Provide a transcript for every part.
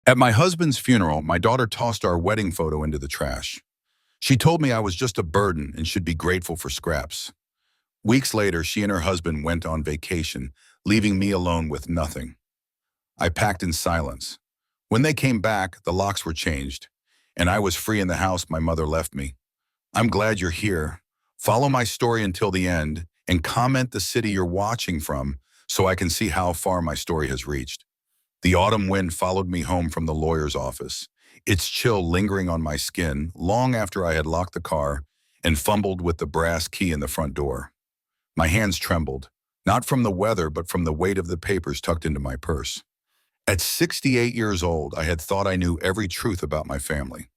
At my husband's funeral, my daughter tossed our wedding photo into the trash. She told me I was just a burden and should be grateful for scraps. Weeks later, she and her husband went on vacation, leaving me alone with nothing. I packed in silence. When they came back, the locks were changed, and I was free in the house my mother left me. I'm glad you're here. Follow my story until the end and comment the city you're watching from so I can see how far my story has reached. The autumn wind followed me home from the lawyer's office, its chill lingering on my skin long after I had locked the car and fumbled with the brass key in the front door. My hands trembled, not from the weather but from the weight of the papers tucked into my purse. At 68 years old, I had thought I knew every truth about my family.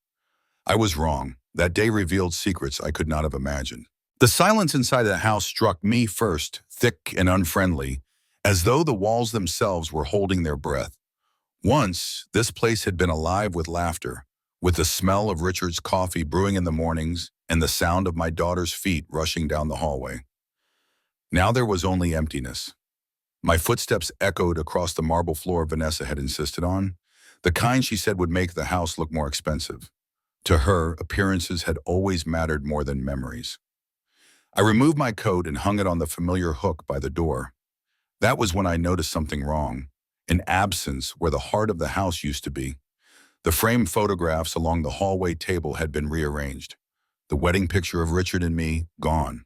I was wrong. That day revealed secrets I could not have imagined. The silence inside the house struck me first, thick and unfriendly, as though the walls themselves were holding their breath. Once, this place had been alive with laughter, with the smell of Richard's coffee brewing in the mornings and the sound of my daughter's feet rushing down the hallway. Now there was only emptiness. My footsteps echoed across the marble floor Vanessa had insisted on, the kind she said would make the house look more expensive. To her, appearances had always mattered more than memories. I removed my coat and hung it on the familiar hook by the door. That was when I noticed something wrong, an absence where the heart of the house used to be. The framed photographs along the hallway table had been rearranged. The wedding picture of Richard and me, gone.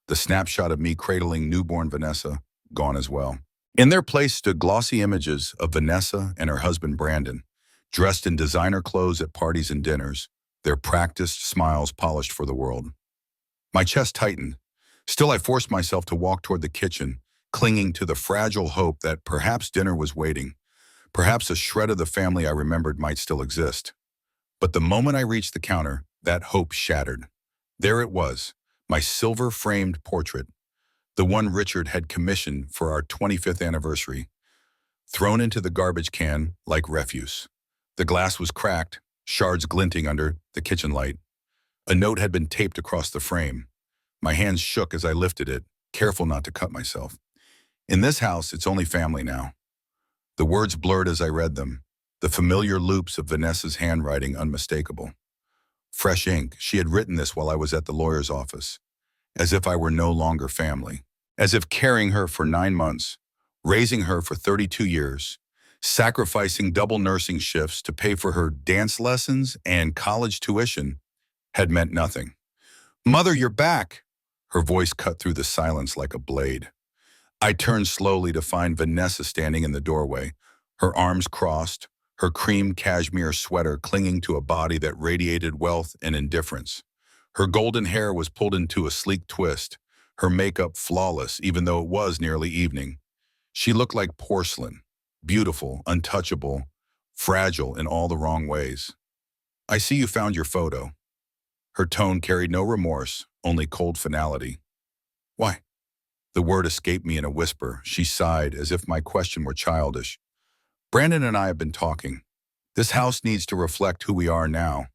The snapshot of me cradling newborn Vanessa, gone as well. In their place stood glossy images of Vanessa and her husband Brandon, dressed in designer clothes at parties and dinners, their practiced smiles polished for the world. My chest tightened. Still, I forced myself to walk toward the kitchen, clinging to the fragile hope that perhaps dinner was waiting. Perhaps a shred of the family I remembered might still exist. But the moment I reached the counter, that hope shattered. There it was, my silver-framed portrait, the one Richard had commissioned for our 25th anniversary, thrown into the garbage can like refuse. The glass was cracked, shards glinting under the kitchen light. A note had been taped across the frame. My hands shook as I lifted it, careful not to cut myself. In this house, it's only family now. The words blurred as I read them, the familiar loops of Vanessa's handwriting unmistakable. Fresh ink, she had written this while I was at the lawyer's office, as if I were no longer family, as if carrying her for 9 months, raising her for 32 years, sacrificing double nursing shifts to pay for her dance lessons and college tuition had meant nothing. "Mother, you're back!" Her voice cut through the silence like a blade. I turned slowly to find Vanessa standing in the doorway, her arms crossed, her cream cashmere sweater clinging to a body that radiated wealth and indifference. Her golden hair was pulled into a sleek twist, her makeup flawless even though it was nearly evening. She looked like porcelain, beautiful, untouchable, fragile in all the wrong ways. "I see you found your photo." Her tone carried no remorse, only cold finality. "Why?" The word escaped me in a whisper. She sighed as if my question were childish. "Brandon and I have been talking. This house needs to reflect who we are now.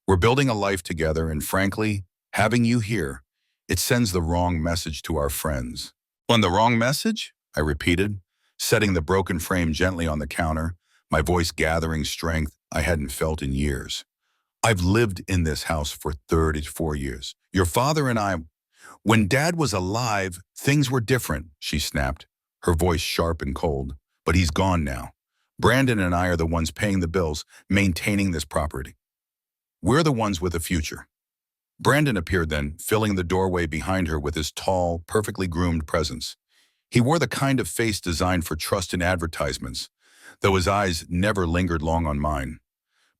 We're building a life together, and frankly, having you here, it sends the wrong message to our friends." "On the wrong message?" I repeated, setting the broken frame gently on the counter, my voice gathering strength I hadn't felt in years. "I've lived in this house for 34 years. Your father and I, when Dad was alive, things were different," she snapped, her voice sharp and cold. "But he's gone now. Brandon and I are the ones paying the bills, maintaining this property. We're the ones with a future." Brandon appeared then, filling the doorway behind her with his tall, perfectly groomed presence. He wore the kind of face designed for trust in advertisements, though his eyes never lingered long on mine.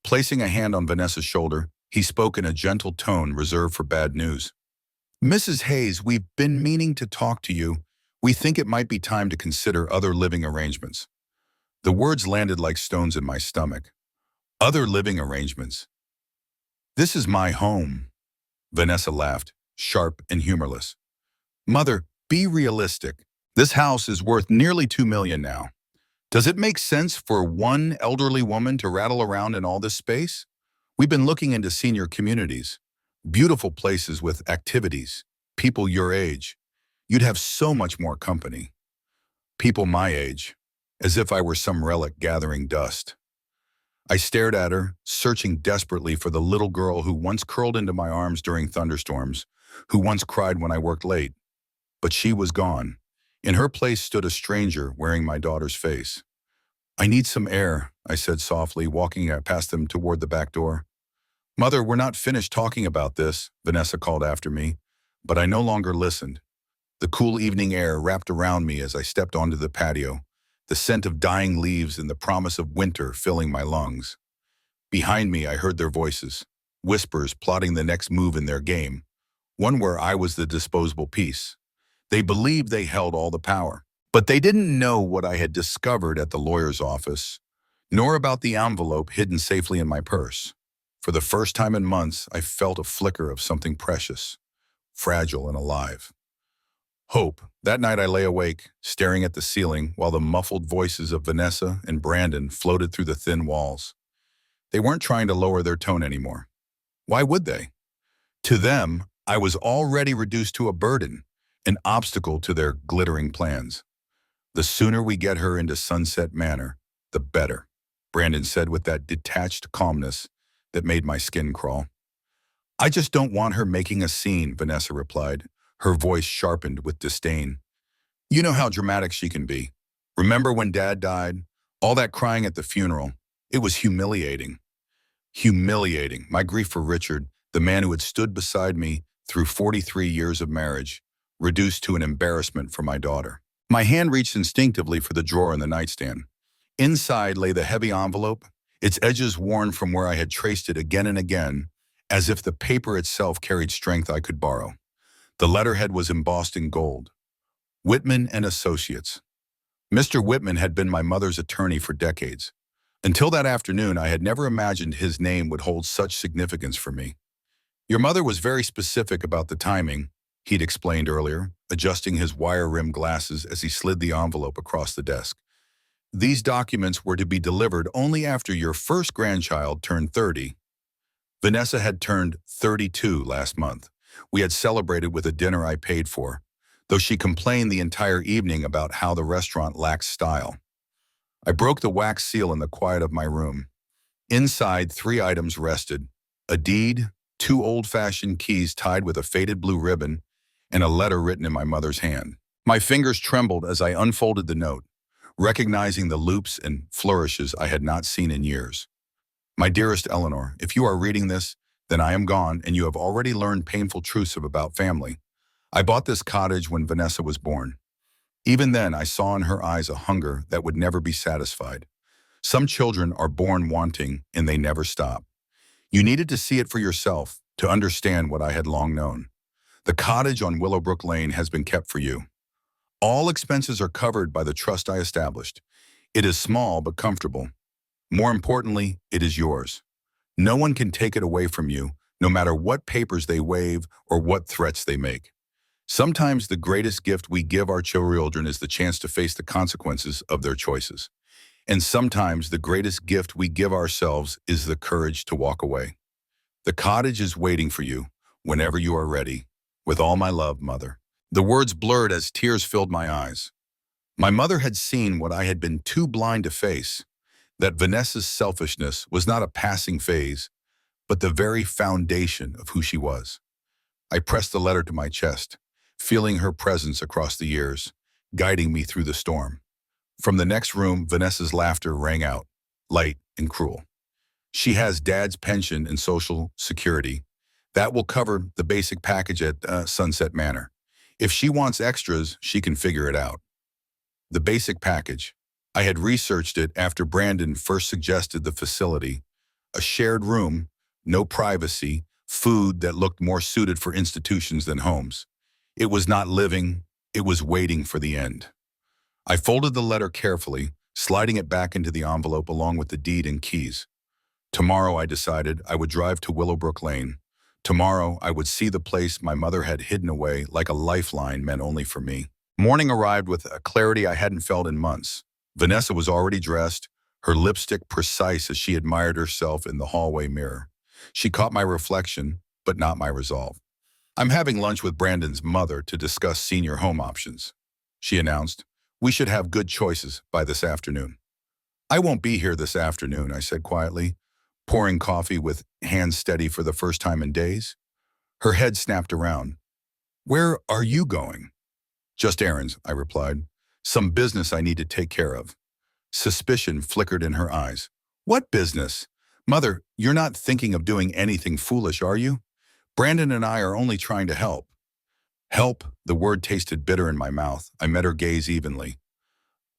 Placing a hand on Vanessa's shoulder, he spoke in a gentle tone reserved for bad news. "Mrs. Hayes, we've been meaning to talk to you. We think it might be time to consider other living arrangements." The words landed like stones in my stomach. Other living arrangements. "This is my home." Vanessa laughed, sharp and humorless. "Mother, be realistic. This house is worth nearly $2 million now. Does it make sense for one elderly woman to rattle around in all this space? We've been looking into senior communities, beautiful places with activities, people your age. You'd have so much more company. People my age, as if I were some relic gathering dust." I stared at her, searching desperately for the little girl who once curled into my arms during thunderstorms, who once cried when I worked late. But she was gone. In her place stood a stranger wearing my daughter's face. "I need some air," I said softly, walking past them toward the back door. "Mother, we're not finished talking about this," Vanessa called after me, but I no longer listened. The cool evening air wrapped around me as I stepped onto the patio, the scent of dying leaves and the promise of winter filling my lungs. Behind me, I heard their voices, whispers plotting the next move in their game, one where I was the disposable piece. They believed they held all the power, but they didn't know what I had discovered at the lawyer's office, nor about the envelope hidden safely in my purse. For the first time in months, I felt a flicker of something precious, fragile and alive. Hope. That night I lay awake, staring at the ceiling while the muffled voices of Vanessa and Brandon floated through the thin walls. They weren't trying to lower their tone anymore. Why would they? To them, I was already reduced to a burden, an obstacle to their glittering plans. "The sooner we get her into Sunset Manor, the better," Brandon said with that detached calmness that made my skin crawl. "I just don't want her making a scene," Vanessa replied, her voice sharpened with disdain. "You know how dramatic she can be. Remember when Dad died? All that crying at the funeral. It was humiliating." Humiliating. My grief for Richard, the man who had stood beside me through 43 years of marriage, reduced to an embarrassment for my daughter. My hand reached instinctively for the drawer in the nightstand. Inside lay the heavy envelope, its edges worn from where I had traced it again and again, as if the paper itself carried strength I could borrow. The letterhead was embossed in gold. Whitman and Associates. Mr. Whitman had been my mother's attorney for decades. Until that afternoon, I had never imagined his name would hold such significance for me. "Your mother was very specific about the timing," he'd explained earlier, adjusting his wire-rimmed glasses as he slid the envelope across the desk. "These documents were to be delivered only after your first grandchild turned 30. Vanessa had turned 32 last month. We had celebrated with a dinner I paid for, though she complained the entire evening about how the restaurant lacked style." I broke the wax seal in the quiet of my room. Inside, 3 items rested: a deed, 2 old-fashioned keys tied with a faded blue ribbon, and a letter written in my mother's hand. My fingers trembled as I unfolded the note, recognizing the loops and flourishes I had not seen in years. "My dearest Eleanor, if you are reading this, then I am gone and you have already learned painful truths about family. I bought this cottage when Vanessa was born. Even then, I saw in her eyes a hunger that would never be satisfied. Some children are born wanting, and they never stop. You needed to see it for yourself, to understand what I had long known. The cottage on Willowbrook Lane has been kept for you. All expenses are covered by the trust I established. It is small but comfortable. More importantly, it is yours. No one can take it away from you, no matter what papers they wave or what threats they make. Sometimes the greatest gift we give our children is the chance to face the consequences of their choices. And sometimes the greatest gift we give ourselves is the courage to walk away. The cottage is waiting for you whenever you are ready. With all my love, Mother." The words blurred as tears filled my eyes. My mother had seen what I had been too blind to face, that Vanessa's selfishness was not a passing phase, but the very foundation of who she was. I pressed the letter to my chest, feeling her presence across the years, guiding me through the storm. From the next room, Vanessa's laughter rang out, light and cruel. "She has Dad's pension and Social Security. That will cover the basic package at Sunset Manor. If she wants extras, she can figure it out." The basic package. I had researched it after Brandon first suggested the facility. A shared room, no privacy, food that looked more suited for institutions than homes. It was not living, it was waiting for the end. I folded the letter carefully, sliding it back into the envelope along with the deed and keys. Tomorrow, I decided, I would drive to Willowbrook Lane. Tomorrow, I would see the place my mother had hidden away like a lifeline meant only for me. Morning arrived with a clarity I hadn't felt in months. Vanessa was already dressed, her lipstick precise as she admired herself in the hallway mirror. She caught my reflection, but not my resolve. "I'm having lunch with Brandon's mother to discuss senior home options," she announced. "We should have good choices by this afternoon." I won't be here this afternoon, I said quietly, pouring coffee with hands steady for the first time in days. Her head snapped around. Where are you going? Just errands, I replied. Some business I need to take care of. Suspicion flickered in her eyes. What business? Mother, you're not thinking of doing anything foolish, are you? Brandon and I are only trying to help. Help? The word tasted bitter in my mouth. I met her gaze evenly.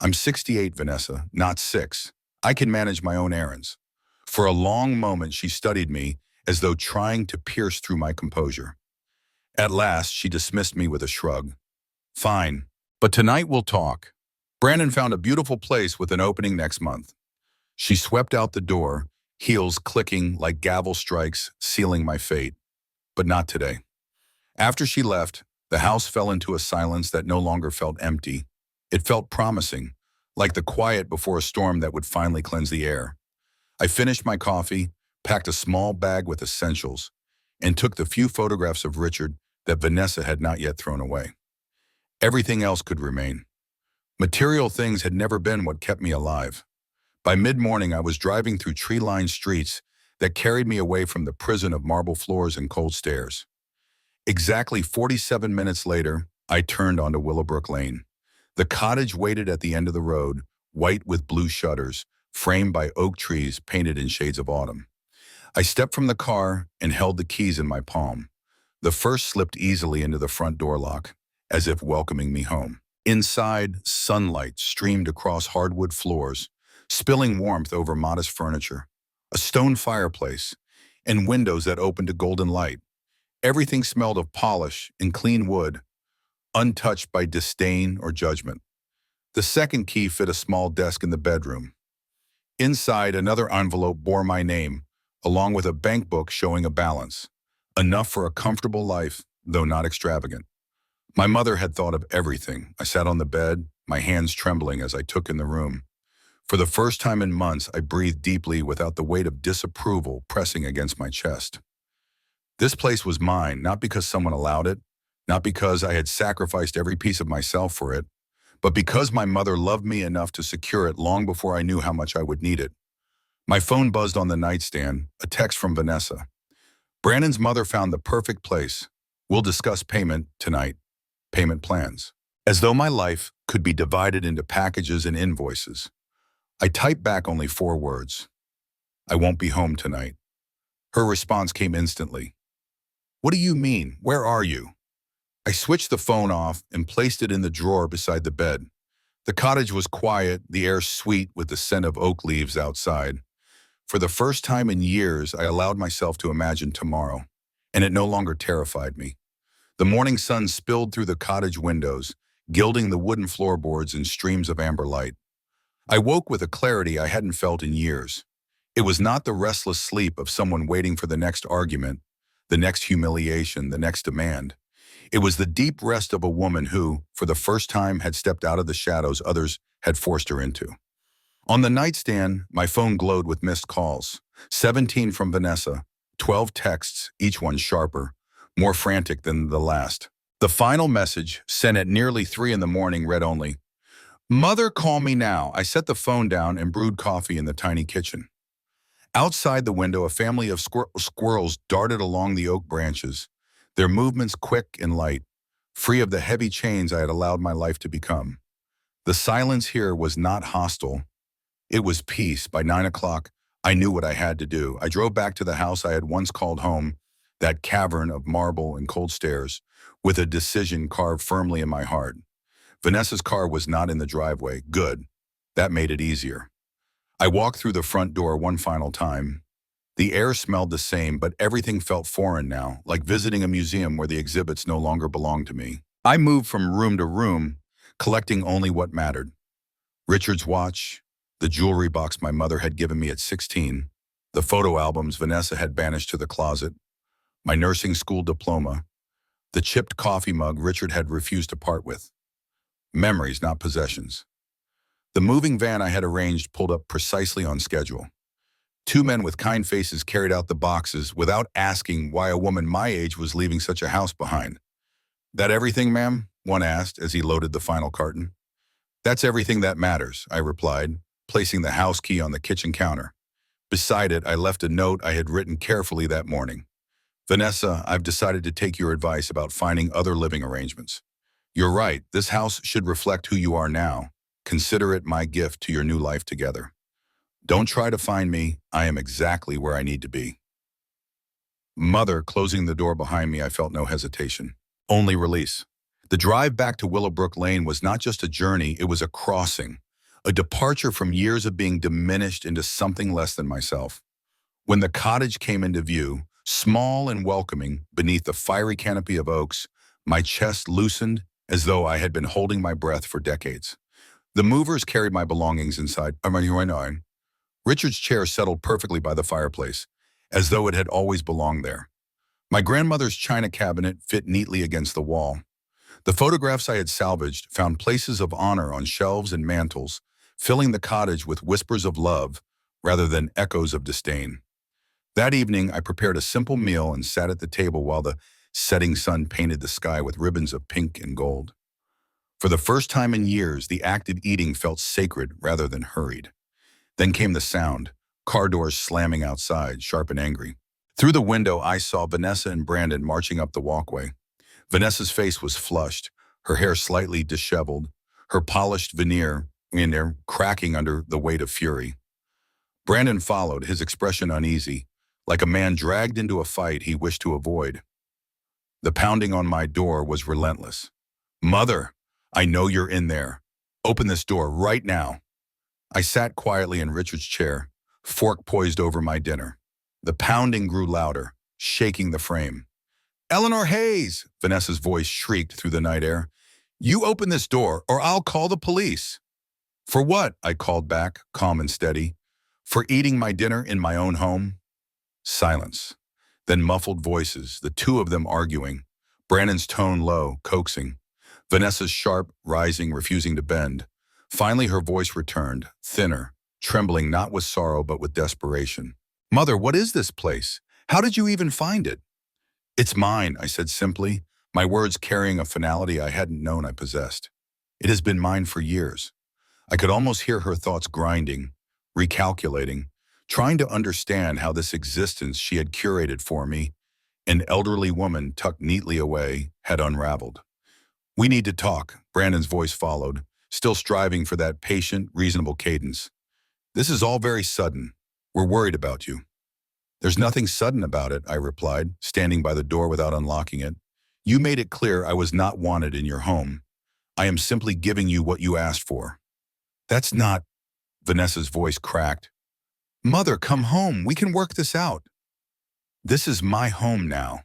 I'm 68, Vanessa, not 6. I can manage my own errands. For a long moment, she studied me as though trying to pierce through my composure. At last, she dismissed me with a shrug. Fine, but tonight we'll talk. Brandon found a beautiful place with an opening next month. She swept out the door, heels clicking like gavel strikes, sealing my fate. But not today. After she left, the house fell into a silence that no longer felt empty. It felt promising, like the quiet before a storm that would finally cleanse the air. I finished my coffee, packed a small bag with essentials, and took the few photographs of Richard that Vanessa had not yet thrown away. Everything else could remain. Material things had never been what kept me alive. By mid-morning, I was driving through tree-lined streets that carried me away from the prison of marble floors and cold stairs. Exactly 47 minutes later, I turned onto Willowbrook Lane. The cottage waited at the end of the road, white with blue shutters, framed by oak trees painted in shades of autumn. I stepped from the car and held the keys in my palm. The first slipped easily into the front door lock, as if welcoming me home. Inside, sunlight streamed across hardwood floors, spilling warmth over modest furniture, a stone fireplace, and windows that opened to golden light. Everything smelled of polish and clean wood, untouched by disdain or judgment. The second key fit a small desk in the bedroom. Inside, another envelope bore my name, along with a bank book showing a balance, enough for a comfortable life, though not extravagant. My mother had thought of everything. I sat on the bed, my hands trembling as I took in the room. For the first time in months, I breathed deeply without the weight of disapproval pressing against my chest. This place was mine, not because someone allowed it, not because I had sacrificed every piece of myself for it, but because my mother loved me enough to secure it long before I knew how much I would need it. My phone buzzed on the nightstand, a text from Vanessa. Brandon's mother found the perfect place. We'll discuss payment tonight. Payment plans. As though my life could be divided into packages and invoices. I typed back only 4 words. I won't be home tonight. Her response came instantly. What do you mean? Where are you? I switched the phone off and placed it in the drawer beside the bed. The cottage was quiet, the air sweet with the scent of oak leaves outside. For the first time in years, I allowed myself to imagine tomorrow, and it no longer terrified me. The morning sun spilled through the cottage windows, gilding the wooden floorboards in streams of amber light. I woke with a clarity I hadn't felt in years. It was not the restless sleep of someone waiting for the next argument, the next humiliation, the next demand. It was the deep rest of a woman who, for the first time, had stepped out of the shadows others had forced her into. On the nightstand, my phone glowed with missed calls. 17 from Vanessa, 12 texts, each one sharper, more frantic than the last. The final message, sent at nearly 3 in the morning, read only, Mother, call me now. I set the phone down and brewed coffee in the tiny kitchen. Outside the window, a family of squirrels darted along the oak branches, their movements quick and light, free of the heavy chains I had allowed my life to become. The silence here was not hostile. It was peace. By 9 o'clock, I knew what I had to do. I drove back to the house I had once called home, that cavern of marble and cold stairs, with a decision carved firmly in my heart. Vanessa's car was not in the driveway. Good. That made it easier. I walked through the front door one final time. The air smelled the same, but everything felt foreign now, like visiting a museum where the exhibits no longer belonged to me. I moved from room to room, collecting only what mattered. Richard's watch, the jewelry box my mother had given me at 16, the photo albums Vanessa had banished to the closet, my nursing school diploma, the chipped coffee mug Richard had refused to part with. Memories, not possessions. The moving van I had arranged pulled up precisely on schedule. 2 men with kind faces carried out the boxes without asking why a woman my age was leaving such a house behind. That everything, ma'am? One asked as he loaded the final carton. That's everything that matters, I replied, placing the house key on the kitchen counter. Beside it, I left a note I had written carefully that morning. Vanessa, I've decided to take your advice about finding other living arrangements. You're right, this house should reflect who you are now. Consider it my gift to your new life together. Don't try to find me, I am exactly where I need to be. Mother, closing the door behind me, I felt no hesitation. Only release. The drive back to Willowbrook Lane was not just a journey, it was a crossing. A departure from years of being diminished into something less than myself. When the cottage came into view, small and welcoming, beneath the fiery canopy of oaks, my chest loosened as though I had been holding my breath for decades. The movers carried my belongings inside. Richard's chair settled perfectly by the fireplace, as though it had always belonged there. My grandmother's china cabinet fit neatly against the wall. The photographs I had salvaged found places of honor on shelves and mantels, filling the cottage with whispers of love rather than echoes of disdain. That evening, I prepared a simple meal and sat at the table while the setting sun painted the sky with ribbons of pink and gold. For the first time in years, the act of eating felt sacred rather than hurried. Then came the sound, car doors slamming outside, sharp and angry. Through the window, I saw Vanessa and Brandon marching up the walkway. Vanessa's face was flushed, her hair slightly disheveled, her polished veneer cracking under the weight of fury. Brandon followed, his expression uneasy, like a man dragged into a fight he wished to avoid. The pounding on my door was relentless. Mother, I know you're in there. Open this door right now. I sat quietly in Richard's chair, fork poised over my dinner. The pounding grew louder, shaking the frame. Eleanor Hayes, Vanessa's voice shrieked through the night air. You open this door or I'll call the police. For what? I called back, calm and steady. For eating my dinner in my own home? Silence. Then muffled voices, the two of them arguing. Brandon's tone low, coaxing. Vanessa's sharp, rising, refusing to bend. Finally her voice returned, thinner, trembling not with sorrow but with desperation. Mother, what is this place? How did you even find it? It's mine, I said simply, my words carrying a finality I hadn't known I possessed. It has been mine for years. I could almost hear her thoughts grinding, recalculating, trying to understand how this existence she had curated for me, an elderly woman tucked neatly away, had unraveled. We need to talk, Brandon's voice followed, still striving for that patient, reasonable cadence. This is all very sudden. We're worried about you. There's nothing sudden about it, I replied, standing by the door without unlocking it. You made it clear I was not wanted in your home. I am simply giving you what you asked for. That's not... Vanessa's voice cracked. Mother, come home. We can work this out. This is my home now.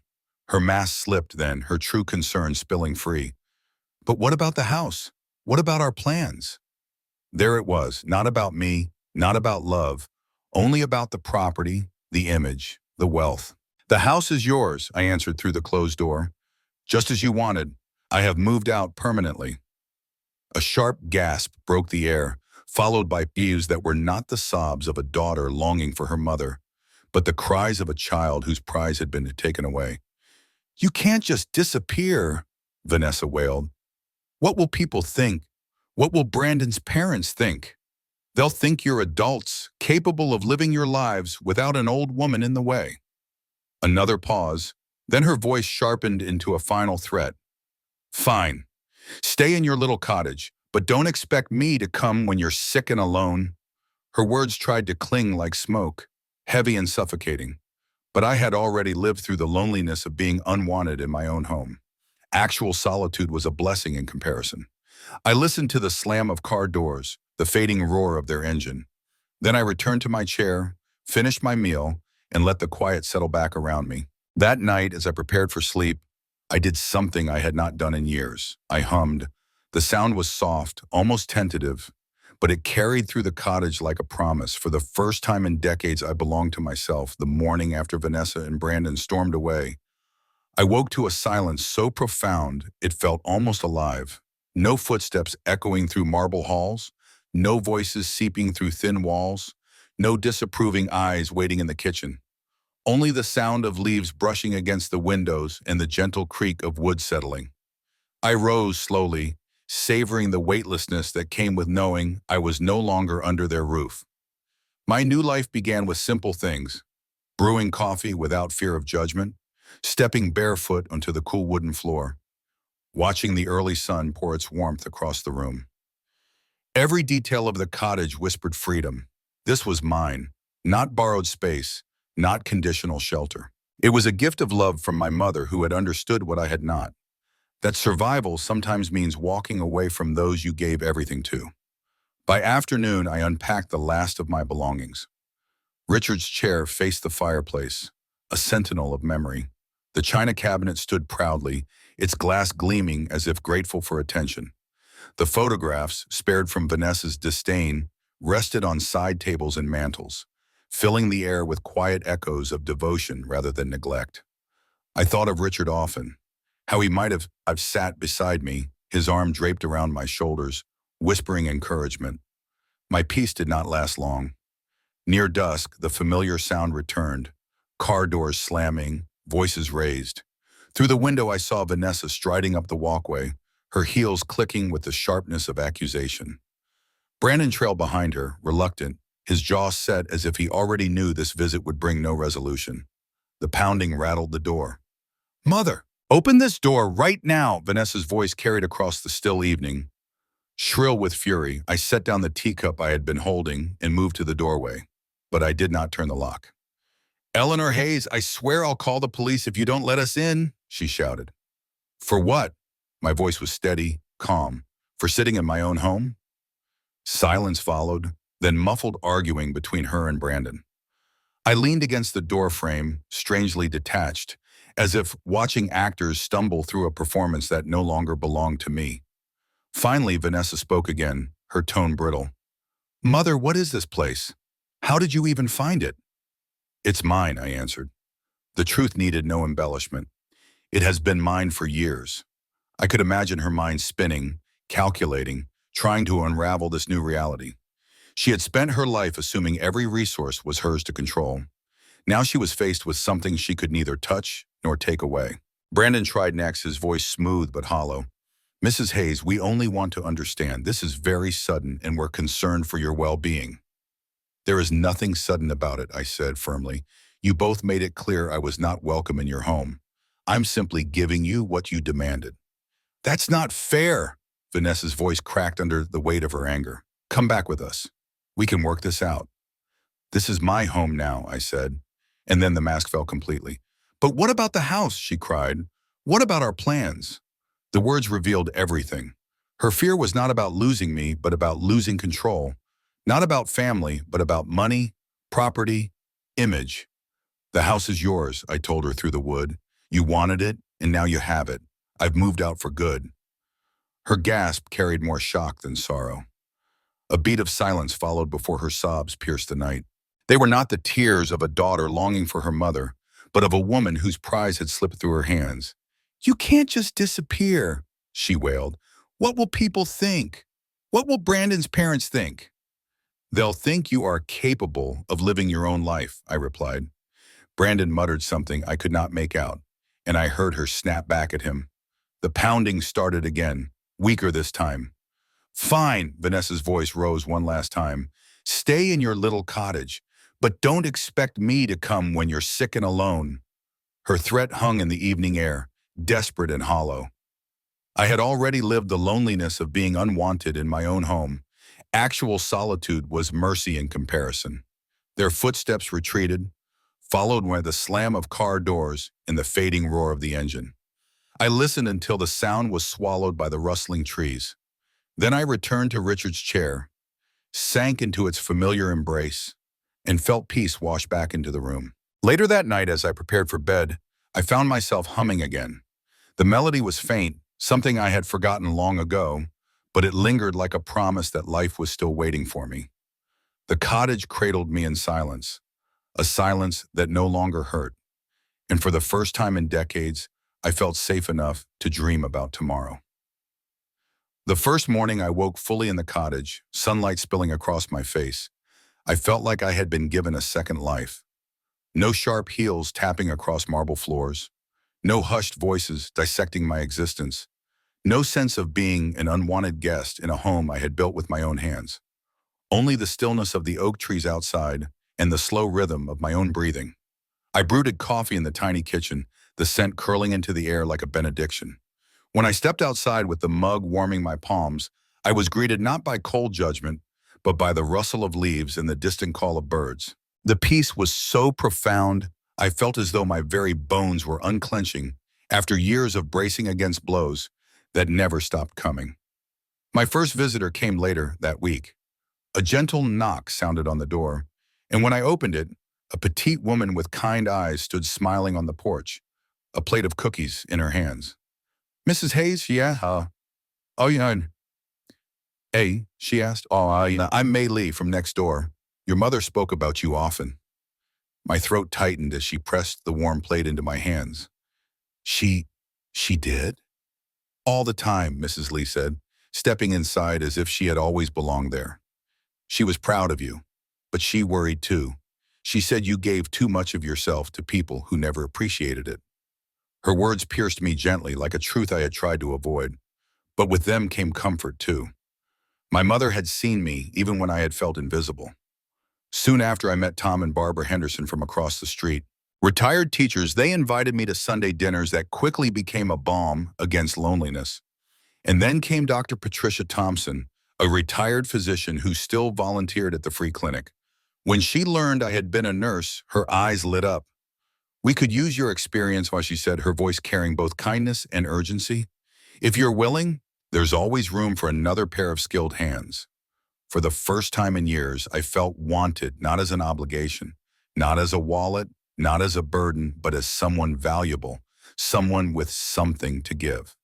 Her mask slipped then, her true concern spilling free. But what about the house? What about our plans? There it was, not about me, not about love, only about the property, the image, the wealth. The house is yours, I answered through the closed door. Just as you wanted. I have moved out permanently. A sharp gasp broke the air, followed by peals that were not the sobs of a daughter longing for her mother, but the cries of a child whose prize had been taken away. You can't just disappear, Vanessa wailed. What will people think? What will Brandon's parents think? They'll think you're adults, capable of living your lives without an old woman in the way. Another pause, then her voice sharpened into a final threat. Fine. Stay in your little cottage, but don't expect me to come when you're sick and alone. Her words tried to cling like smoke, heavy and suffocating. But I had already lived through the loneliness of being unwanted in my own home. Actual solitude was a blessing in comparison. I listened to the slam of car doors, the fading roar of their engine. Then I returned to my chair, finished my meal, and let the quiet settle back around me. That night, as I prepared for sleep, I did something I had not done in years. I hummed. The sound was soft, almost tentative, but it carried through the cottage like a promise. For the first time in decades, I belonged to myself. The morning after Vanessa and Brandon stormed away, I woke to a silence so profound it felt almost alive. No footsteps echoing through marble halls, no voices seeping through thin walls, no disapproving eyes waiting in the kitchen. Only the sound of leaves brushing against the windows and the gentle creak of wood settling. I rose slowly, savoring the weightlessness that came with knowing I was no longer under their roof. My new life began with simple things: brewing coffee without fear of judgment, stepping barefoot onto the cool wooden floor, watching the early sun pour its warmth across the room. Every detail of the cottage whispered freedom. This was mine, not borrowed space, not conditional shelter. It was a gift of love from my mother who had understood what I had not, that survival sometimes means walking away from those you gave everything to. By afternoon, I unpacked the last of my belongings. Richard's chair faced the fireplace, a sentinel of memory. The china cabinet stood proudly, its glass gleaming as if grateful for attention. The photographs, spared from Vanessa's disdain, rested on side tables and mantels, filling the air with quiet echoes of devotion rather than neglect. I thought of Richard often, how he might have sat beside me, his arm draped around my shoulders, whispering encouragement. My peace did not last long. Near dusk, the familiar sound returned, car doors slamming, voices raised. Through the window, I saw Vanessa striding up the walkway, her heels clicking with the sharpness of accusation. Brandon trailed behind her, reluctant, his jaw set as if he already knew this visit would bring no resolution. The pounding rattled the door. "Mother, open this door right now," Vanessa's voice carried across the still evening. Shrill with fury, I set down the teacup I had been holding and moved to the doorway, but I did not turn the lock. "Eleanor Hayes, I swear I'll call the police if you don't let us in," she shouted. "For what?" My voice was steady, calm. "For sitting in my own home?" Silence followed, then muffled arguing between her and Brandon. I leaned against the door frame, strangely detached, as if watching actors stumble through a performance that no longer belonged to me. Finally, Vanessa spoke again, her tone brittle. "Mother, what is this place? How did you even find it?" "It's mine," I answered. The truth needed no embellishment. It has been mine for years. I could imagine her mind spinning, calculating, trying to unravel this new reality. She had spent her life assuming every resource was hers to control. Now she was faced with something she could neither touch nor take away. Brandon tried next, his voice smooth but hollow. "Mrs. Hayes, we only want to understand. This is very sudden and we're concerned for your well-being." "There is nothing sudden about it," I said firmly. "You both made it clear I was not welcome in your home. I'm simply giving you what you demanded." "That's not fair!" Vanessa's voice cracked under the weight of her anger. "Come back with us. We can work this out." "This is my home now," I said. And then the mask fell completely. "But what about the house?" she cried. "What about our plans?" The words revealed everything. Her fear was not about losing me, but about losing control. Not about family, but about money, property, image. "The house is yours," I told her through the wood. "You wanted it, and now you have it. I've moved out for good." Her gasp carried more shock than sorrow. A beat of silence followed before her sobs pierced the night. They were not the tears of a daughter longing for her mother, but of a woman whose prize had slipped through her hands. "You can't just disappear," she wailed. "What will people think? What will Brandon's parents think?" "They'll think you are capable of living your own life," I replied. Brandon muttered something I could not make out, and I heard her snap back at him. The pounding started again, weaker this time. "Fine," Vanessa's voice rose one last time. "Stay in your little cottage, but don't expect me to come when you're sick and alone." Her threat hung in the evening air, desperate and hollow. I had already lived the loneliness of being unwanted in my own home. Actual solitude was mercy in comparison. Their footsteps retreated, followed by the slam of car doors and the fading roar of the engine. I listened until the sound was swallowed by the rustling trees. Then I returned to Richard's chair, sank into its familiar embrace, and felt peace wash back into the room. Later that night, as I prepared for bed, I found myself humming again. The melody was faint, something I had forgotten long ago, but it lingered like a promise that life was still waiting for me. The cottage cradled me in silence, a silence that no longer hurt. And for the first time in decades, I felt safe enough to dream about tomorrow. The first morning I woke fully in the cottage, sunlight spilling across my face. I felt like I had been given a second life. No sharp heels tapping across marble floors. No hushed voices dissecting my existence. No sense of being an unwanted guest in a home I had built with my own hands. Only the stillness of the oak trees outside and the slow rhythm of my own breathing. I brewed coffee in the tiny kitchen, the scent curling into the air like a benediction. When I stepped outside with the mug warming my palms, I was greeted not by cold judgment, but by the rustle of leaves and the distant call of birds. The peace was so profound, I felt as though my very bones were unclenching after years of bracing against blows that never stopped coming. My first visitor came later that week. A gentle knock sounded on the door, and when I opened it, a petite woman with kind eyes stood smiling on the porch, a plate of cookies in her hands. "Mrs. Hayes, yeah? Oh, yeah. Hey," she asked. I'm May Lee from next door. Your mother spoke about you often." My throat tightened as she pressed the warm plate into my hands. She, she did? "All the time," Mrs. Lee said, stepping inside as if she had always belonged there. "She was proud of you, but she worried too. She said you gave too much of yourself to people who never appreciated it." Her words pierced me gently like a truth I had tried to avoid, but with them came comfort too. My mother had seen me even when I had felt invisible. Soon after, I met Tom and Barbara Henderson from across the street. Retired teachers, they invited me to Sunday dinners that quickly became a balm against loneliness. And then came Dr. Patricia Thompson, a retired physician who still volunteered at the free clinic. When she learned I had been a nurse, her eyes lit up. "We could use your experience," she said, her voice carrying both kindness and urgency. "If you're willing, there's always room for another pair of skilled hands." For the first time in years, I felt wanted, not as an obligation, not as a wallet, not as a burden, but as someone valuable, someone with something to give.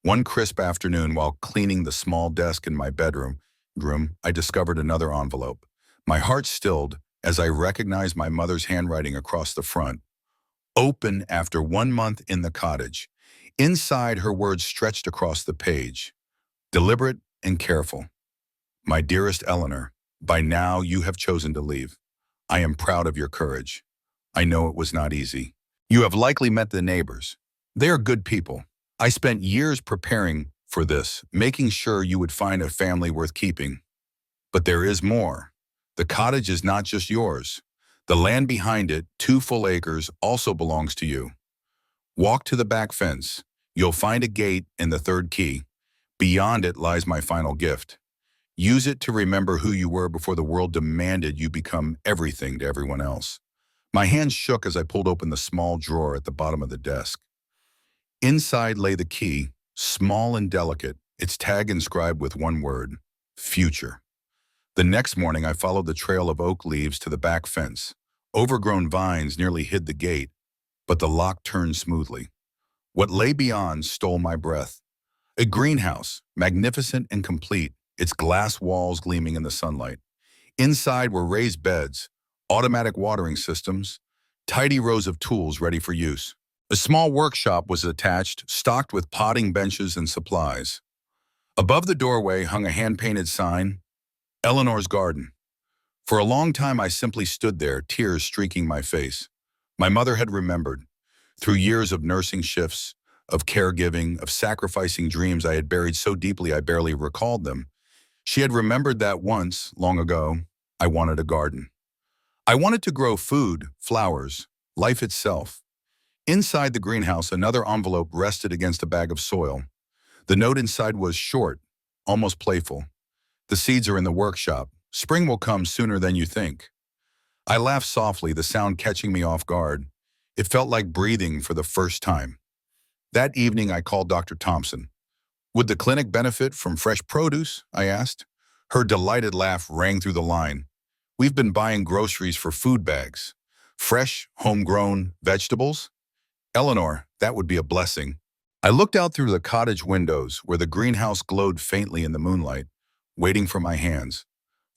One crisp afternoon, while cleaning the small desk in my bedroom, I discovered another envelope. My heart stilled as I recognized my mother's handwriting across the front. "Open after 1 month in the cottage." Inside, her words stretched across the page. "Deliberate and careful. My dearest Eleanor, by now you have chosen to leave. I am proud of your courage. I know it was not easy. You have likely met the neighbors. They are good people. I spent years preparing for this, making sure you would find a family worth keeping. But there is more. The cottage is not just yours. The land behind it, 2 full acres, also belongs to you. Walk to the back fence. You'll find a gate and the third key. Beyond it lies my final gift. Use it to remember who you were before the world demanded you become everything to everyone else." My hands shook as I pulled open the small drawer at the bottom of the desk. Inside lay the key, small and delicate, its tag inscribed with one word: future. The next morning, I followed the trail of oak leaves to the back fence. Overgrown vines nearly hid the gate, but the lock turned smoothly. What lay beyond stole my breath. A greenhouse, magnificent and complete, its glass walls gleaming in the sunlight. Inside were raised beds, automatic watering systems, tidy rows of tools ready for use. A small workshop was attached, stocked with potting benches and supplies. Above the doorway hung a hand-painted sign, "Eleanor's Garden." For a long time, I simply stood there, tears streaking my face. My mother had remembered. Through years of nursing shifts, of caregiving, of sacrificing dreams I had buried so deeply I barely recalled them, she had remembered that once, long ago, I wanted a garden. I wanted to grow food, flowers, life itself. Inside the greenhouse, another envelope rested against a bag of soil. The note inside was short, almost playful. "The seeds are in the workshop. Spring will come sooner than you think." I laughed softly, the sound catching me off guard. It felt like breathing for the first time. That evening, I called Dr. Thompson. "Would the clinic benefit from fresh produce?" I asked. Her delighted laugh rang through the line. "We've been buying groceries for food bags. Fresh, homegrown vegetables? Eleanor, that would be a blessing." I looked out through the cottage windows where the greenhouse glowed faintly in the moonlight, waiting for my hands.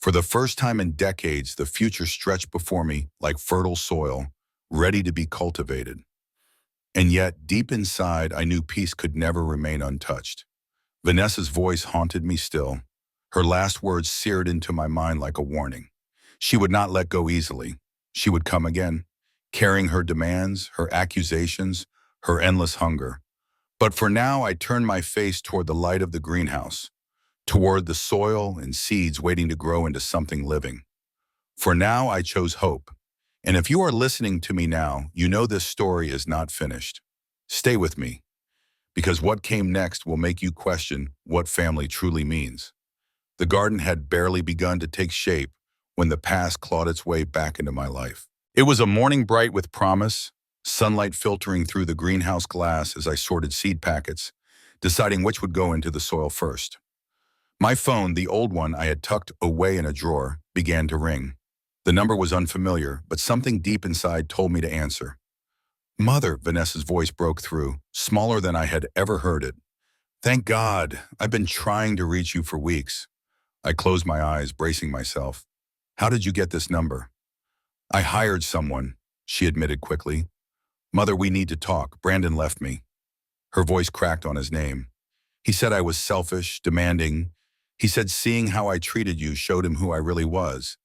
For the first time in decades, the future stretched before me like fertile soil, ready to be cultivated. And yet, deep inside, I knew peace could never remain untouched. Vanessa's voice haunted me still. Her last words seared into my mind like a warning. She would not let go easily. She would come again, carrying her demands, her accusations, her endless hunger. But for now, I turn my face toward the light of the greenhouse, toward the soil and seeds waiting to grow into something living. For now, I chose hope. And if you are listening to me now, you know this story is not finished. Stay with me, because what came next will make you question what family truly means. The garden had barely begun to take shape when the past clawed its way back into my life. It was a morning bright with promise, sunlight filtering through the greenhouse glass as I sorted seed packets, deciding which would go into the soil first. My phone, the old one I had tucked away in a drawer, began to ring. The number was unfamiliar, but something deep inside told me to answer. "Mother," Vanessa's voice broke through, smaller than I had ever heard it. "Thank God. I've been trying to reach you for weeks." I closed my eyes, bracing myself. "How did you get this number?" "I hired someone," she admitted quickly. "Mother, we need to talk. Brandon left me." Her voice cracked on his name. "He said I was selfish, demanding. He said seeing how I treated you showed him who I really was.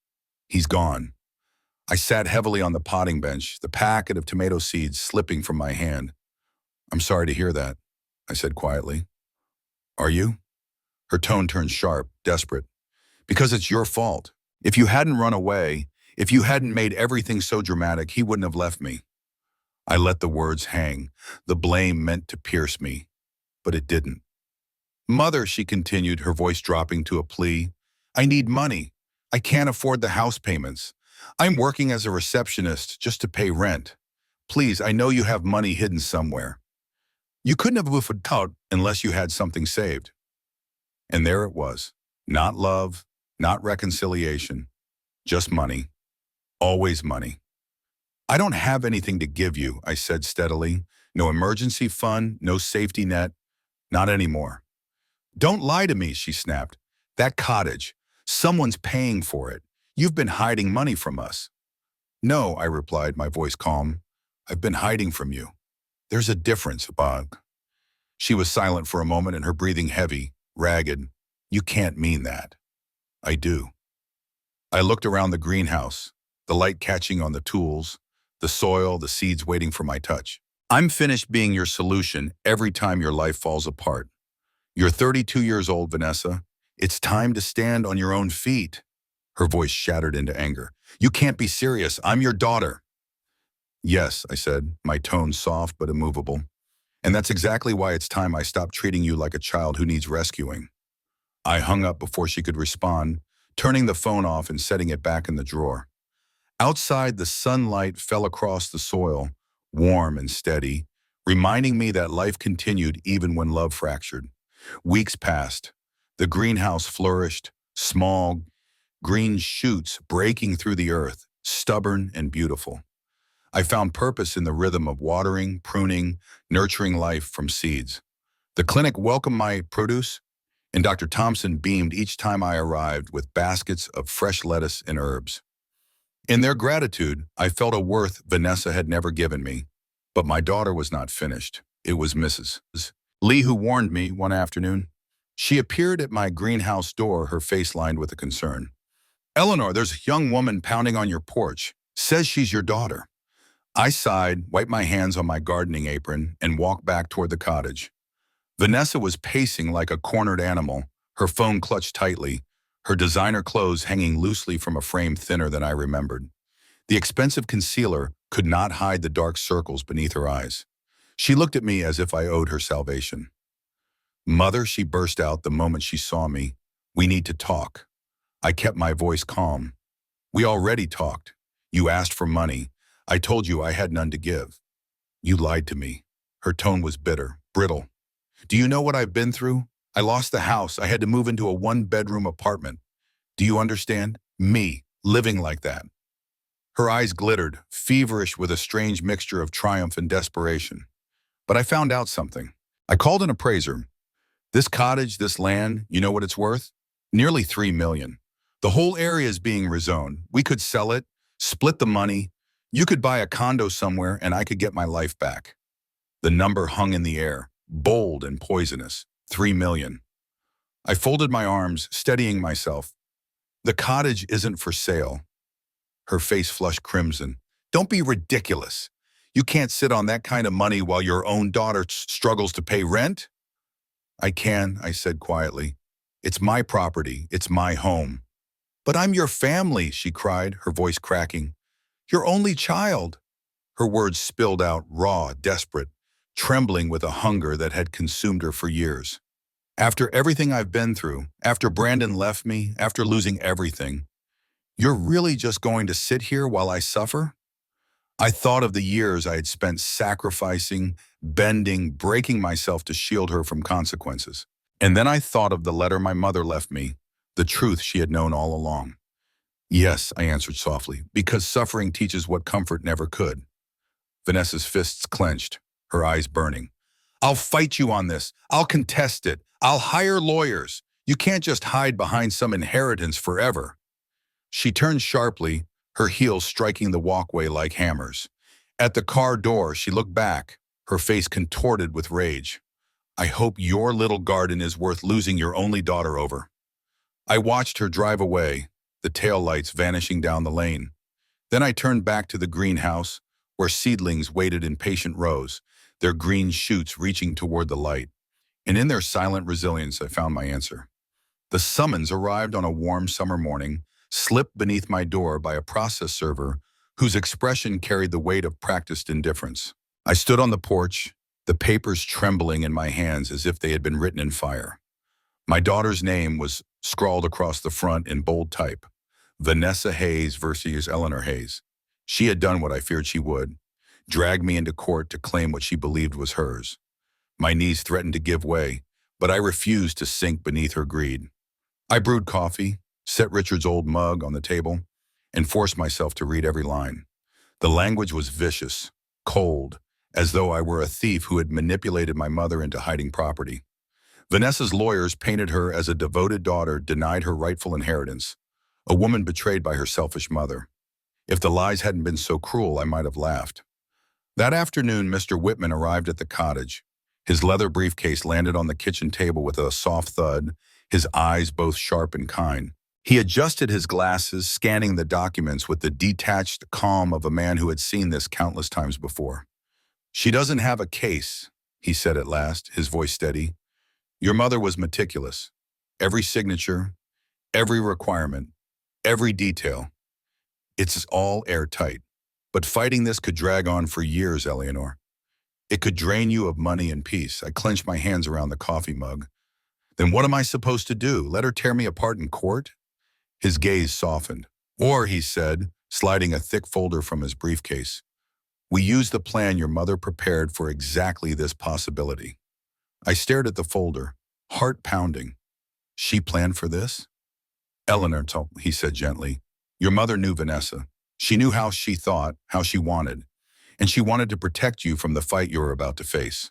He's gone." I sat heavily on the potting bench, the packet of tomato seeds slipping from my hand. "I'm sorry to hear that," I said quietly. "Are you?" Her tone turned sharp, desperate. "Because it's your fault. If you hadn't run away, if you hadn't made everything so dramatic, he wouldn't have left me." I let the words hang. The blame meant to pierce me, but it didn't. "Mother," she continued, her voice dropping to a plea, "I need money. I can't afford the house payments. I'm working as a receptionist just to pay rent. Please, I know you have money hidden somewhere. You couldn't have moved out unless you had something saved." And there it was. Not love, not reconciliation, just money. Always money. "I don't have anything to give you," I said steadily. "No emergency fund, no safety net, not anymore." "Don't lie to me," she snapped. "That cottage, someone's paying for it. You've been hiding money from us." "No," I replied, my voice calm. "I've been hiding from you. There's a difference, Bog." She was silent for a moment and her breathing heavy, ragged. "You can't mean that." "I do." I looked around the greenhouse, the light catching on the tools, the soil, the seeds waiting for my touch. "I'm finished being your solution every time your life falls apart. You're 32 years old, Vanessa. It's time to stand on your own feet." Her voice shattered into anger. "You can't be serious. I'm your daughter." "Yes," I said, my tone soft but immovable. "And that's exactly why it's time I stopped treating you like a child who needs rescuing." I hung up before she could respond, turning the phone off and setting it back in the drawer. Outside, the sunlight fell across the soil, warm and steady, reminding me that life continued even when love fractured. Weeks passed. The greenhouse flourished, small, green shoots breaking through the earth, stubborn and beautiful. I found purpose in the rhythm of watering, pruning, nurturing life from seeds. The clinic welcomed my produce, and Dr. Thompson beamed each time I arrived with baskets of fresh lettuce and herbs. In their gratitude, I felt a worth Vanessa had never given me. But my daughter was not finished. It was Mrs. Lee who warned me one afternoon. She appeared at my greenhouse door, her face lined with a concern. "Eleanor, there's a young woman pounding on your porch. Says she's your daughter." I sighed, wiped my hands on my gardening apron, and walked back toward the cottage. Vanessa was pacing like a cornered animal, her phone clutched tightly, her designer clothes hanging loosely from a frame thinner than I remembered. The expensive concealer could not hide the dark circles beneath her eyes. She looked at me as if I owed her salvation. "Mother," she burst out the moment she saw me, "we need to talk." I kept my voice calm. "We already talked. You asked for money. I told you I had none to give. You lied to me." Her tone was bitter, brittle. "Do you know what I've been through? I lost the house. I had to move into a one-bedroom apartment. Do you understand? Me, living like that." Her eyes glittered, feverish with a strange mixture of triumph and desperation. But I found out something. I called an appraiser. "This cottage, this land, you know what it's worth? Nearly $3 million. The whole area is being rezoned. We could sell it, split the money. You could buy a condo somewhere and I could get my life back." The number hung in the air, bold and poisonous. 3 million. I folded my arms, steadying myself. "The cottage isn't for sale." Her face flushed crimson. "Don't be ridiculous. You can't sit on that kind of money while your own daughter struggles to pay rent? I can, I said quietly. It's my property. It's my home. But I'm your family, she cried, her voice cracking. Your only child. Her words spilled out raw, desperate, trembling with a hunger that had consumed her for years. After everything I've been through, after Brandon left me, after losing everything, you're really just going to sit here while I suffer? I thought of the years I had spent sacrificing, bending, breaking myself to shield her from consequences. And then I thought of the letter my mother left me, the truth she had known all along. Yes, I answered softly, because suffering teaches what comfort never could. Vanessa's fists clenched, her eyes burning. I'll fight you on this. I'll contest it. I'll hire lawyers. You can't just hide behind some inheritance forever. She turned sharply, her heels striking the walkway like hammers. At the car door, she looked back, her face contorted with rage. I hope your little garden is worth losing your only daughter over. I watched her drive away, the taillights vanishing down the lane. Then I turned back to the greenhouse, where seedlings waited in patient rows, their green shoots reaching toward the light. And in their silent resilience, I found my answer. The summons arrived on a warm summer morning, slipped beneath my door by a process server whose expression carried the weight of practiced indifference. I stood on the porch, the papers trembling in my hands as if they had been written in fire. My daughter's name was scrawled across the front in bold type. Vanessa Hayes versus Eleanor Hayes. She had done what I feared she would, dragged me into court to claim what she believed was hers. My knees threatened to give way, but I refused to sink beneath her greed. I brewed coffee, set Richard's old mug on the table, and forced myself to read every line. The language was vicious, cold, as though I were a thief who had manipulated my mother into hiding property. Vanessa's lawyers painted her as a devoted daughter denied her rightful inheritance, a woman betrayed by her selfish mother. If the lies hadn't been so cruel, I might have laughed. That afternoon, Mr. Whitman arrived at the cottage. His leather briefcase landed on the kitchen table with a soft thud, his eyes both sharp and kind. He adjusted his glasses, scanning the documents with the detached calm of a man who had seen this countless times before. She doesn't have a case, he said at last, his voice steady. Your mother was meticulous. Every signature, every requirement, every detail. It's all airtight. But fighting this could drag on for years, Eleanor. It could drain you of money and peace. I clenched my hands around the coffee mug. Then what am I supposed to do? Let her tear me apart in court? His gaze softened. Or, he said, sliding a thick folder from his briefcase, we used the plan your mother prepared for exactly this possibility. I stared at the folder, heart pounding. She planned for this? Eleanor, he said gently, your mother knew Vanessa. She knew how she thought, how she wanted, and she wanted to protect you from the fight you were about to face.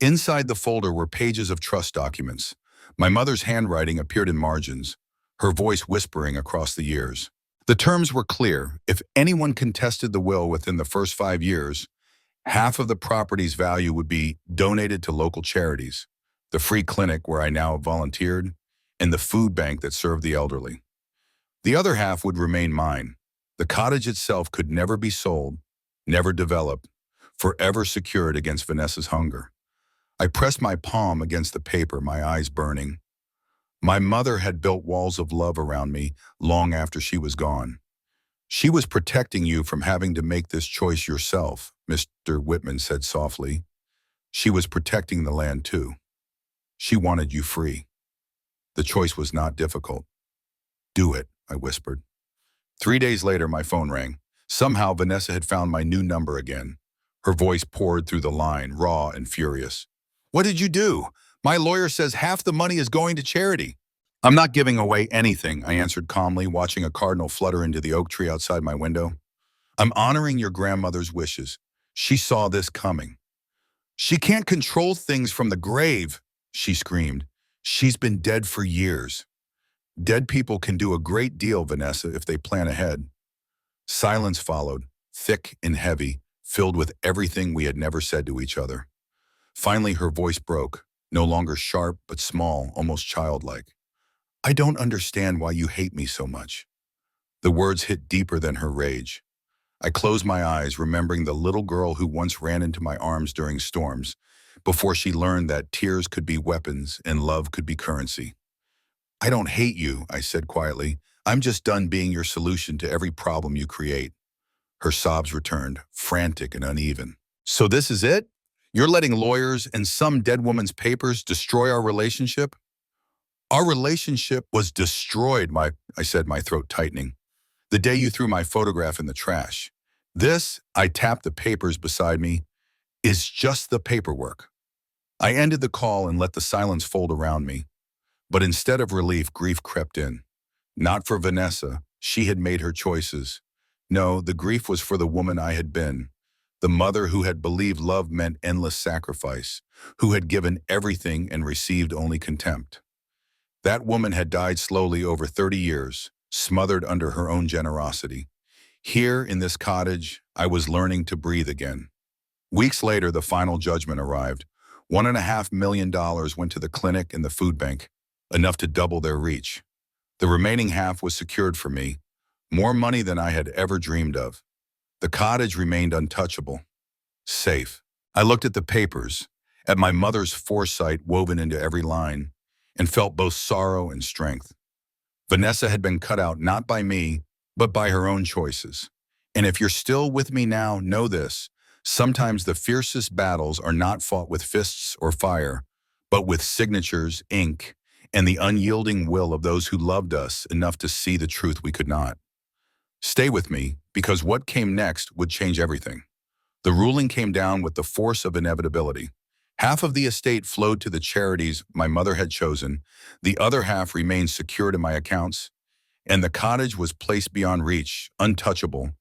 Inside the folder were pages of trust documents. My mother's handwriting appeared in margins, her voice whispering across the years. The terms were clear. If anyone contested the will within the first 5 years, half of the property's value would be donated to local charities, the free clinic where I now volunteered, and the food bank that served the elderly. The other half would remain mine. The cottage itself could never be sold, never developed, forever secured against Vanessa's hunger. I pressed my palm against the paper, my eyes burning. My mother had built walls of love around me long after she was gone. She was protecting you from having to make this choice yourself, Mr. Whitman said softly. She was protecting the land too. She wanted you free. The choice was not difficult. Do it, I whispered. 3 days later, my phone rang. Somehow, Vanessa had found my new number again. Her voice poured through the line, raw and furious. What did you do? My lawyer says half the money is going to charity. I'm not giving away anything, I answered calmly, watching a cardinal flutter into the oak tree outside my window. I'm honoring your grandmother's wishes. She saw this coming. She can't control things from the grave, she screamed. She's been dead for years. Dead people can do a great deal, Vanessa, if they plan ahead. Silence followed, thick and heavy, filled with everything we had never said to each other. Finally, her voice broke, no longer sharp but small, almost childlike. I don't understand why you hate me so much. The words hit deeper than her rage. I closed my eyes, remembering the little girl who once ran into my arms during storms, before she learned that tears could be weapons and love could be currency. I don't hate you, I said quietly. I'm just done being your solution to every problem you create. Her sobs returned, frantic and uneven. So this is it? You're letting lawyers and some dead woman's papers destroy our relationship? Our relationship was destroyed, I said, my throat tightening, the day you threw my photograph in the trash. This, I tapped the papers beside me, is just the paperwork. I ended the call and let the silence fold around me. But instead of relief, grief crept in. Not for Vanessa. She had made her choices. No, the grief was for the woman I had been, the mother who had believed love meant endless sacrifice, who had given everything and received only contempt. That woman had died slowly over 30 years, smothered under her own generosity. Here in this cottage, I was learning to breathe again. Weeks later, the final judgment arrived. $1.5 million went to the clinic and the food bank, enough to double their reach. The remaining half was secured for me, more money than I had ever dreamed of. The cottage remained untouchable, safe. I looked at the papers, at my mother's foresight woven into every line, and felt both sorrow and strength. Vanessa had been cut out not by me, but by her own choices. And if you're still with me now, know this. Sometimes the fiercest battles are not fought with fists or fire, but with signatures, ink, and the unyielding will of those who loved us enough to see the truth we could not. Stay with me, because what came next would change everything. The ruling came down with the force of inevitability. Half of the estate flowed to the charities my mother had chosen, the other half remained secured in my accounts, and the cottage was placed beyond reach, untouchable,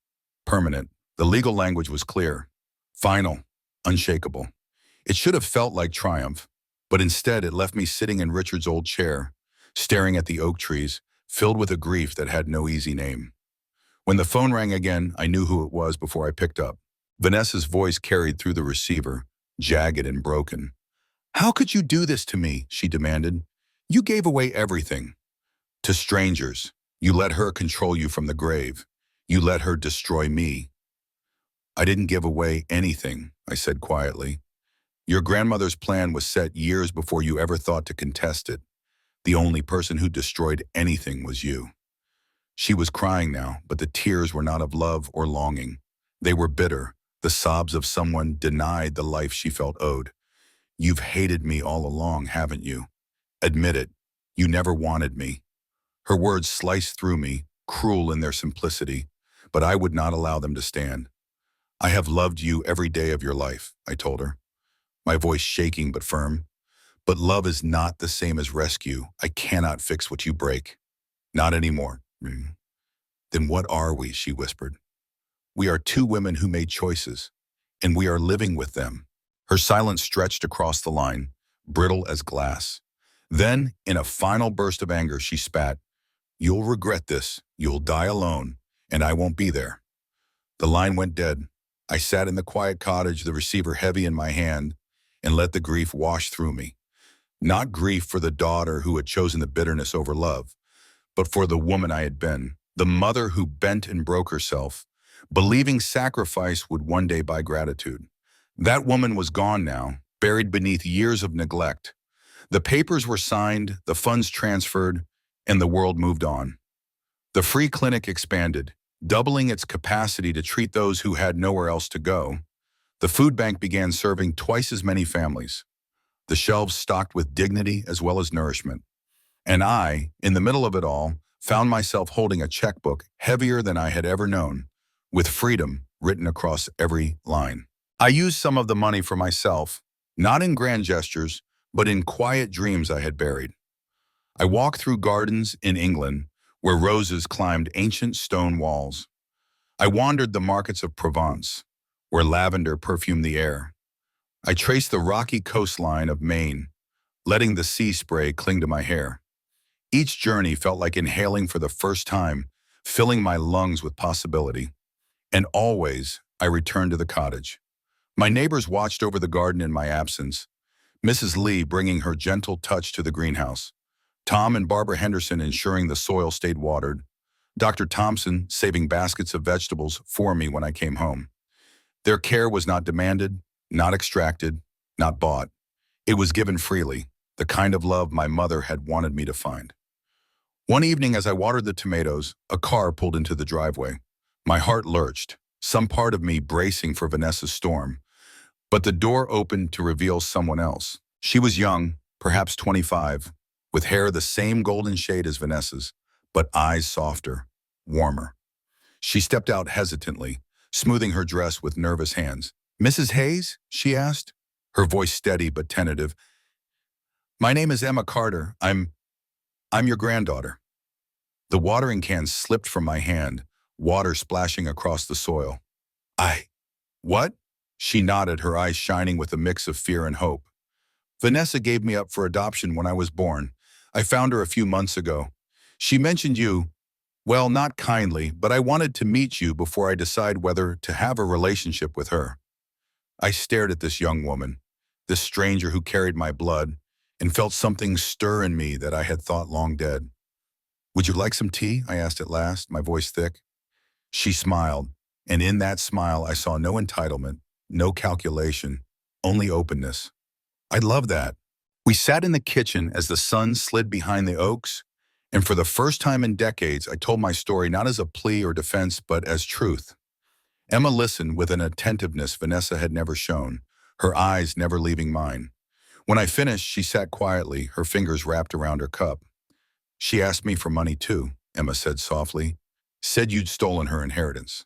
permanent. The legal language was clear, final, unshakable. It should have felt like triumph, but instead it left me sitting in Richard's old chair, staring at the oak trees, filled with a grief that had no easy name. When the phone rang again, I knew who it was before I picked up. Vanessa's voice carried through the receiver, jagged and broken. "How could you do this to me?" she demanded. "You gave away everything. To strangers. You let her control you from the grave. You let her destroy me." "I didn't give away anything," I said quietly. "Your grandmother's plan was set years before you ever thought to contest it. The only person who destroyed anything was you." She was crying now, but the tears were not of love or longing. They were bitter, the sobs of someone denied the life she felt owed. "You've hated me all along, haven't you? Admit it. You never wanted me." Her words sliced through me, cruel in their simplicity, but I would not allow them to stand. "I have loved you every day of your life," I told her, my voice shaking but firm. "But love is not the same as rescue. I cannot fix what you break. Not anymore." "Then what are we?" she whispered. "We are two women who made choices, and we are living with them." Her silence stretched across the line, brittle as glass. Then, in a final burst of anger, she spat, "You'll regret this. You'll die alone, and I won't be there." The line went dead. I sat in the quiet cottage, the receiver heavy in my hand, and let the grief wash through me. Not grief for the daughter who had chosen the bitterness over love, but for the woman I had been, the mother who bent and broke herself, believing sacrifice would one day buy gratitude. That woman was gone now, buried beneath years of neglect. The papers were signed, the funds transferred, and the world moved on. The free clinic expanded, doubling its capacity to treat those who had nowhere else to go. The food bank began serving twice as many families, the shelves stocked with dignity as well as nourishment. And I, in the middle of it all, found myself holding a checkbook heavier than I had ever known, with freedom written across every line. I used some of the money for myself, not in grand gestures, but in quiet dreams I had buried. I walked through gardens in England where roses climbed ancient stone walls. I wandered the markets of Provence, where lavender perfumed the air. I traced the rocky coastline of Maine, letting the sea spray cling to my hair. Each journey felt like inhaling for the first time, filling my lungs with possibility. And always, I returned to the cottage. My neighbors watched over the garden in my absence, Mrs. Lee bringing her gentle touch to the greenhouse, Tom and Barbara Henderson ensuring the soil stayed watered, Dr. Thompson saving baskets of vegetables for me when I came home. Their care was not demanded, not extracted, not bought. It was given freely, the kind of love my mother had wanted me to find. One evening as I watered the tomatoes, a car pulled into the driveway. My heart lurched, some part of me bracing for Vanessa's storm. But the door opened to reveal someone else. She was young, perhaps 25, with hair the same golden shade as Vanessa's, but eyes softer, warmer. She stepped out hesitantly, smoothing her dress with nervous hands. "Mrs. Hayes?" she asked, her voice steady but tentative. "My name is Emma Carter. I'm your granddaughter." The watering can slipped from my hand, water splashing across the soil. What?" She nodded, her eyes shining with a mix of fear and hope. "Vanessa gave me up for adoption when I was born. I found her a few months ago. She mentioned you. Well, not kindly, but I wanted to meet you before I decide whether to have a relationship with her." I stared at this young woman, this stranger who carried my blood, and felt something stir in me that I had thought long dead. "Would you like some tea?" I asked at last, my voice thick. She smiled, and in that smile I saw no entitlement, no calculation, only openness. "I'd love that." We sat in the kitchen as the sun slid behind the oaks, and for the first time in decades I told my story not as a plea or defense but as truth. Emma listened with an attentiveness Vanessa had never shown, her eyes never leaving mine. When I finished, she sat quietly, her fingers wrapped around her cup. "She asked me for money too," Emma said softly. "Said you'd stolen her inheritance,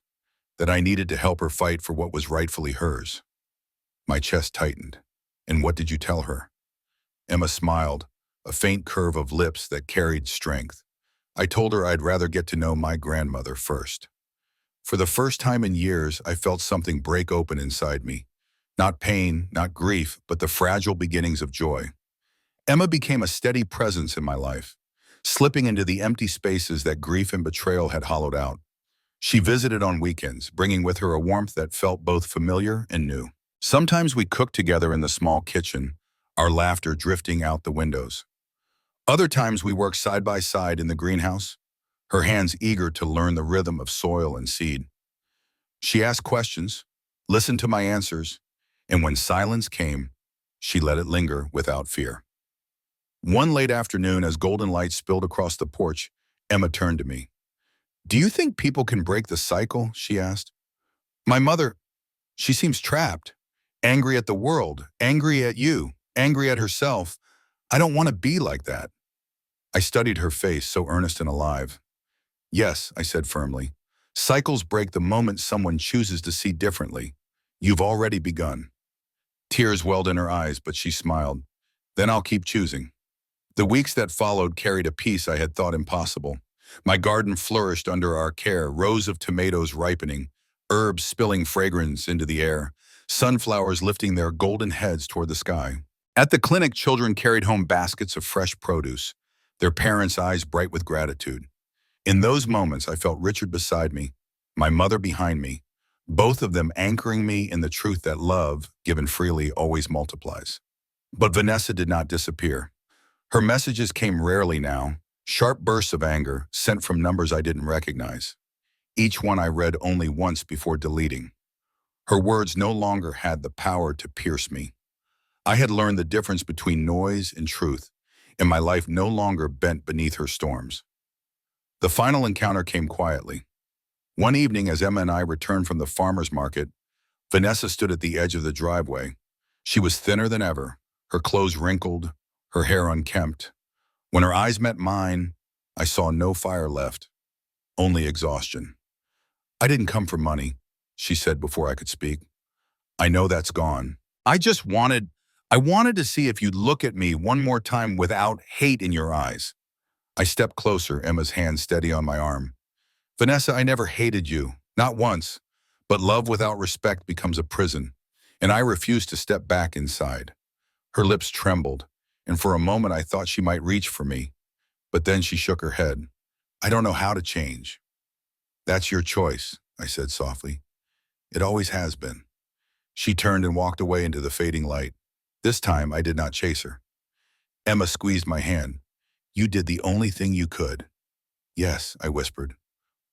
that I needed to help her fight for what was rightfully hers." My chest tightened. "And what did you tell her?" Emma smiled, a faint curve of lips that carried strength. "I told her I'd rather get to know my grandmother first." For the first time in years, I felt something break open inside me. Not pain, not grief, but the fragile beginnings of joy. Emma became a steady presence in my life, slipping into the empty spaces that grief and betrayal had hollowed out. She visited on weekends, bringing with her a warmth that felt both familiar and new. Sometimes we cooked together in the small kitchen, our laughter drifting out the windows. Other times we worked side by side in the greenhouse, her hands eager to learn the rhythm of soil and seed. She asked questions, listened to my answers, and when silence came, she let it linger without fear. One late afternoon, as golden light spilled across the porch, Emma turned to me. "Do you think people can break the cycle?" she asked. "My mother, she seems trapped, angry at the world, angry at you, angry at herself. I don't want to be like that." I studied her face, so earnest and alive. "Yes," I said firmly. "Cycles break the moment someone chooses to see differently. You've already begun." Tears welled in her eyes, but she smiled. "Then I'll keep choosing." The weeks that followed carried a peace I had thought impossible. My garden flourished under our care, rows of tomatoes ripening, herbs spilling fragrance into the air, sunflowers lifting their golden heads toward the sky. At the clinic, children carried home baskets of fresh produce, their parents' eyes bright with gratitude. In those moments, I felt Richard beside me, my mother behind me, both of them anchoring me in the truth that love, given freely, always multiplies. But Vanessa did not disappear. Her messages came rarely now, sharp bursts of anger sent from numbers I didn't recognize. Each one I read only once before deleting. Her words no longer had the power to pierce me. I had learned the difference between noise and truth, and my life no longer bent beneath her storms. The final encounter came quietly. One evening, as Emma and I returned from the farmer's market, Vanessa stood at the edge of the driveway. She was thinner than ever, her clothes wrinkled, her hair unkempt. When her eyes met mine, I saw no fire left, only exhaustion. "I didn't come for money," she said before I could speak. "I know that's gone. I wanted to see if you'd look at me one more time without hate in your eyes." I stepped closer, Emma's hand steady on my arm. "Vanessa, I never hated you, not once, but love without respect becomes a prison, and I refused to step back inside." Her lips trembled, and for a moment I thought she might reach for me, but then she shook her head. "I don't know how to change." "That's your choice," I said softly. "It always has been." She turned and walked away into the fading light. This time I did not chase her. Emma squeezed my hand. "You did the only thing you could." "Yes," I whispered.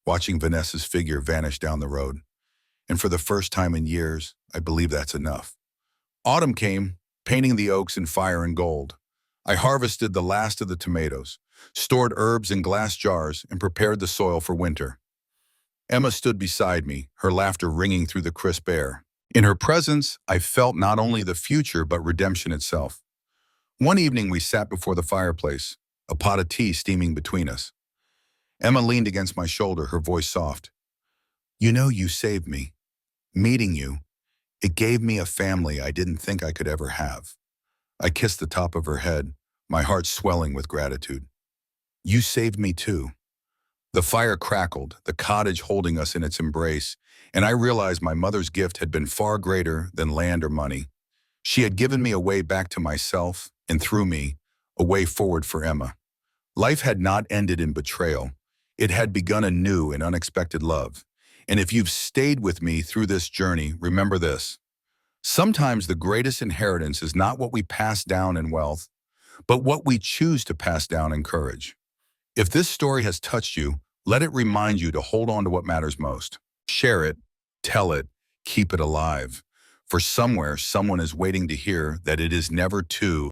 watching Vanessa's figure vanish down the road. And for the first time in years, I believe that's enough. Autumn came, painting the oaks in fire and gold. I harvested the last of the tomatoes, stored herbs in glass jars, and prepared the soil for winter. Emma stood beside me, her laughter ringing through the crisp air. In her presence, I felt not only the future but redemption itself. One evening we sat before the fireplace, a pot of tea steaming between us. Emma leaned against my shoulder, her voice soft. You know, you saved me. Meeting you, it gave me a family I didn't think I could ever have. I kissed the top of her head, my heart swelling with gratitude. You saved me too. The fire crackled, the cottage holding us in its embrace, and I realized my mother's gift had been far greater than land or money. She had given me a way back to myself, and through me, a way forward for Emma. Life had not ended in betrayal. It had begun anew in unexpected love. And if you've stayed with me through this journey, remember this. Sometimes the greatest inheritance is not what we pass down in wealth, but what we choose to pass down in courage. If this story has touched you, let it remind you to hold on to what matters most. Share it, tell it, keep it alive. For somewhere, someone is waiting to hear that it is never too